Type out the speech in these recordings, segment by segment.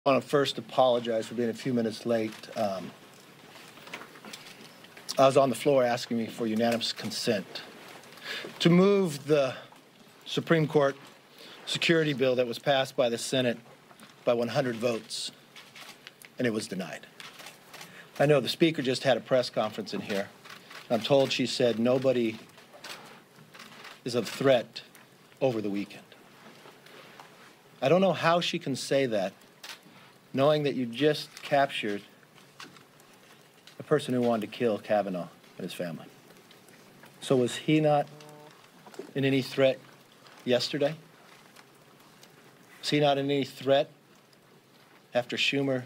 I want to first apologize for being a few minutes late. I was on the floor asking me for unanimous consent to move the Supreme Court security bill that was passed by the Senate by 100 votes, and it was denied. I know the Speaker just had a press conference in here. I'm told she said nobody is a threat over the weekend. I don't know how she can say that, knowing that you just captured a person who wanted to kill Kavanaugh and his family. So was he not in any threat yesterday? Was he not in any threat after Schumer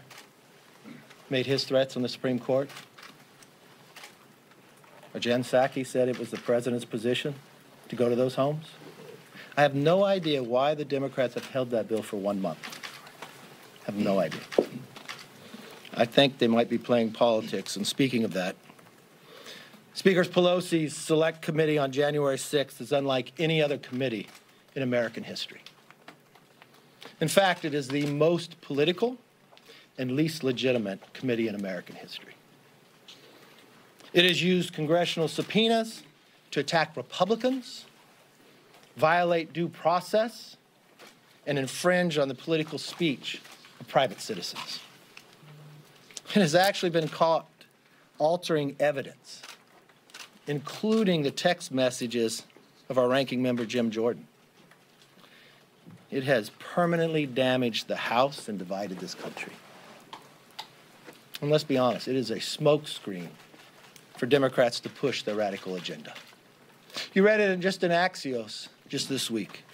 made his threats on the Supreme Court? Or Jen Psaki said it was the president's position to go to those homes? I have no idea why the Democrats have held that bill for 1 month. I have no idea. I think they might be playing politics. And speaking of that, Speaker Pelosi's Select Committee on January 6th is unlike any other committee in American history. In fact, it is the most political and least legitimate committee in American history. It has used congressional subpoenas to attack Republicans, violate due process, and infringe on the political speech of private citizens. It has actually been caught altering evidence, including the text messages of our ranking member, Jim Jordan. It has permanently damaged the House and divided this country. And let's be honest, it is a smokescreen for Democrats to push their radical agenda. You read it in Axios just this week.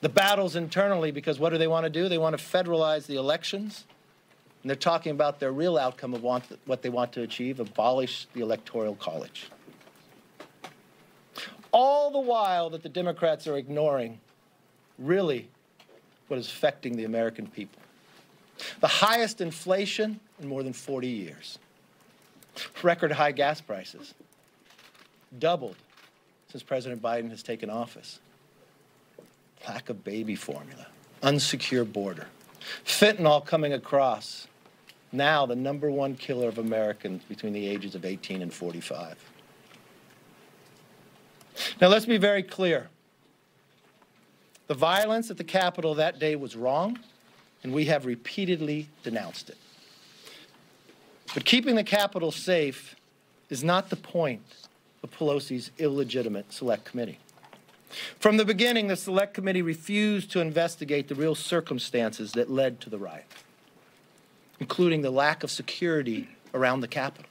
The battle's internally because what do they want to do? They want to federalize the elections. And they're talking about their real outcome of what they want to achieve, abolish the Electoral College. All the while that the Democrats are ignoring really what is affecting the American people. The highest inflation in more than 40 years. Record high gas prices. Doubled since President Biden has taken office. Lack of baby formula. Unsecure border. Fentanyl coming across. Now the #1 killer of Americans between the ages of 18 and 45. Now let's be very clear. The violence at the Capitol that day was wrong, and we have repeatedly denounced it. But keeping the Capitol safe is not the point of Pelosi's illegitimate Select Committee. From the beginning, the Select Committee refused to investigate the real circumstances that led to the riot, including the lack of security around the Capitol.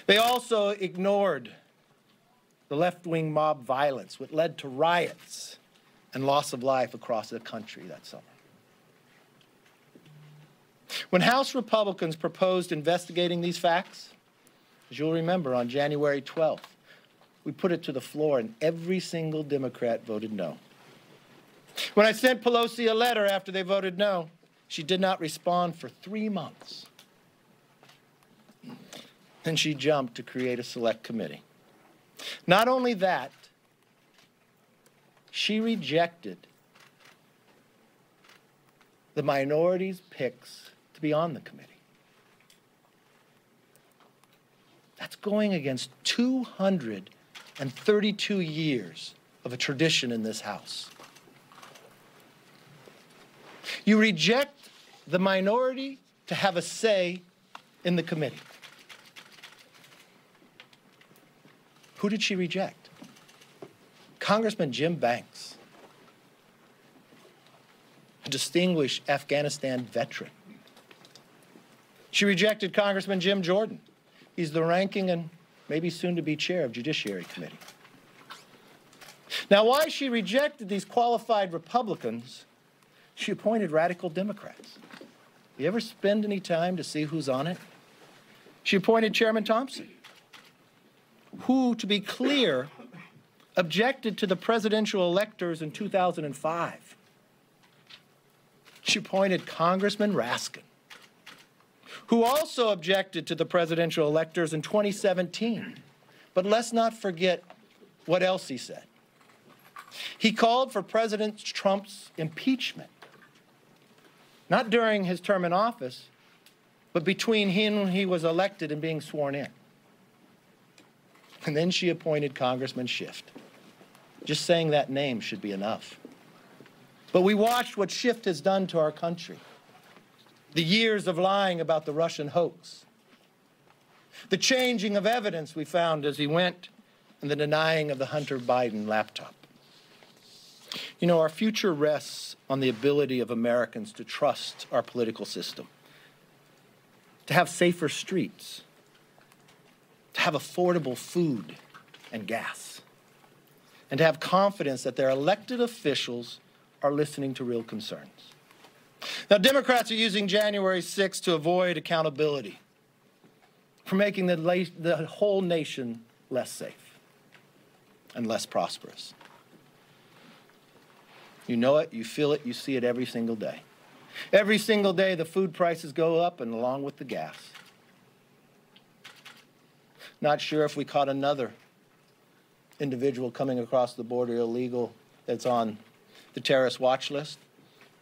They also ignored the left-wing mob violence, which led to riots and loss of life across the country that summer. When House Republicans proposed investigating these facts, as you'll remember, on January 12th, we put it to the floor, and every single Democrat voted no. When I sent Pelosi a letter after they voted no, she did not respond for 3 months. Then she jumped to create a Select Committee. Not only that, she rejected the minority's picks to be on the committee. That's going against 232 years of a tradition in this House. You reject the minority to have a say in the committee. Who did she reject? Congressman Jim Banks, a distinguished Afghanistan veteran. She rejected Congressman Jim Jordan. He's the ranking and maybe soon to be chair of Judiciary Committee. Now, why she rejected these qualified Republicans, she appointed radical Democrats. You ever spend any time to see who's on it? She appointed Chairman Thompson, who, to be clear, objected to the presidential electors in 2005. She appointed Congressman Raskin, who also objected to the presidential electors in 2017. But let's not forget what else he said. He called for President Trump's impeachment Not during his term in office, but between him when he was elected and being sworn in. And then she appointed Congressman Schiff. Just saying that name should be enough. But we watched what Schiff has done to our country. The years of lying about the Russian hoax. The changing of evidence we found as he went, and the denying of the Hunter Biden laptop. You know, our future rests on the ability of Americans to trust our political system, to have safer streets, to have affordable food and gas, and to have confidence that their elected officials are listening to real concerns. Now, Democrats are using January 6th to avoid accountability, for making the whole nation less safe and less prosperous. You know it, you feel it, you see it every single day. Every single day, the food prices go up, and along with the gas. Not sure if we caught another individual coming across the border illegal that's on the terrorist watch list.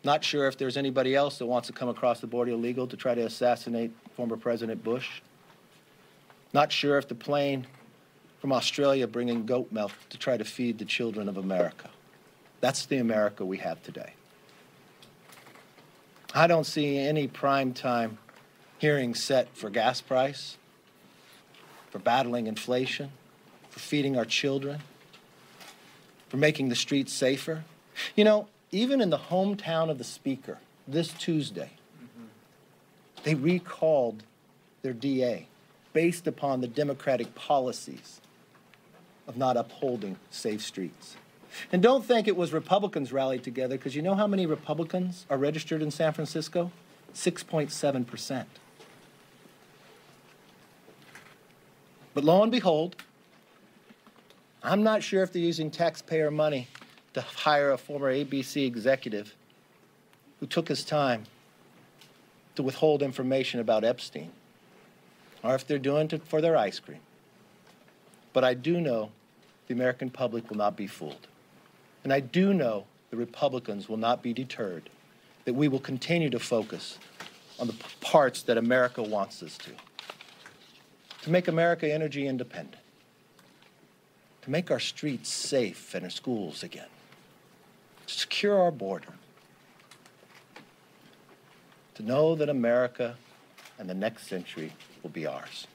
Not sure if there's anybody else that wants to come across the border illegal to try to assassinate former President Bush. Not sure if the plane from Australia bringing goat milk to try to feed the children of America. That's the America we have today. I don't see any primetime hearings set for gas price, for battling inflation, for feeding our children, for making the streets safer. You know, even in the hometown of the Speaker, this Tuesday, they recalled their DA based upon the Democratic policies of not upholding safe streets. And don't think it was Republicans rallied together, because you know how many Republicans are registered in San Francisco? 6.7%. But lo and behold, I'm not sure if they're using taxpayer money to hire a former ABC executive who took his time to withhold information about Epstein, or if they're doing it for their ice cream. But I do know the American public will not be fooled. And I do know the Republicans will not be deterred, that we will continue to focus on the parts that America wants us to make America energy independent, to make our streets safe and our schools again, to secure our border, to know that America and the next century will be ours.